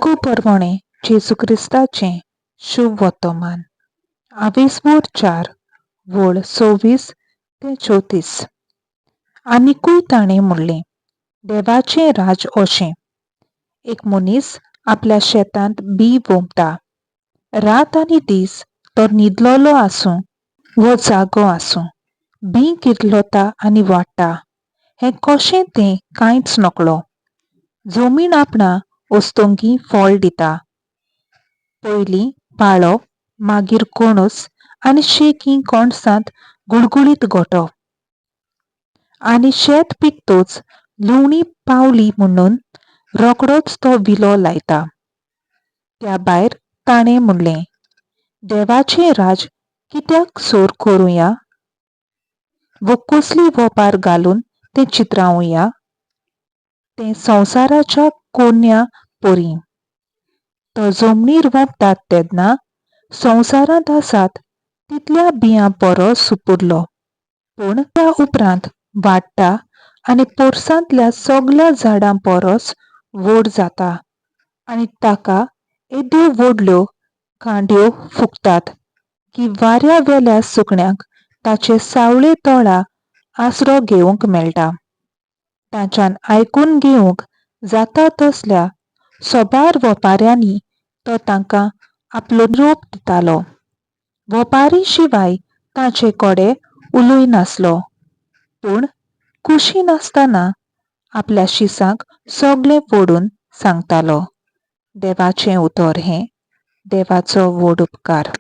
लोकू परमणे जेजू क्रिस्ताचें शुभ वर्तमान 24 वोळ 26 ते 34. आनीकूय ताणें म्हणलें, देवाचें राज अशें. एक मनीस आपल्या शेतांत बी रोंपता. रात आनी दीस तो न्हिदलोलो आसूं वो जागो आसूं, बी किर्लोता आनी वाडटा हें कशें तें कांयच नकळो. जमीन आपणा ओस्तोंगी फळ दिता. पयलीं पाळो, मागीर कोणूस आनी शेकी कोणसांत गुळगुळीत गोठो. आनी शेत पिकतोच लुवणी पावली म्हणून रोकडोच तो विलो लायता. त्या भायर ताणें म्हणलें, देवाचें राज कित्याक सोर करुया? वो कसली वोपार घालून तें चित्रावुया? तें संवसाराच्या कोन्या पोरी. तो जमनीर रोंपतात तेन्ना संवसारांत आसात तितल्या बियां परस सुपुरलो, पूण त्या उपरांत वाडटा आनी पोरसांतल्या सगल्या झाडां परस व्हड जाता आनी ताका येद्यो व्हडल्यो कांड्यो फुगतात की वाऱ्या वेल्या सुकण्यांक ताचे सावळे तळा आसरो घेवंक मेळटा. ताच्यान आयकून घेवंक जाता तसल्या सोबार वोपाऱ्यांनी तो तांकां आपलो निरोप दितालो. वोपारी शिवाय ताचे कोडे उलोय नासलो, पूण कुशीन आसतना आपल्या शिसांक सगळें फोडून सांगतालो. देवाचें उतर हें. देवाचो व्हड उपकार.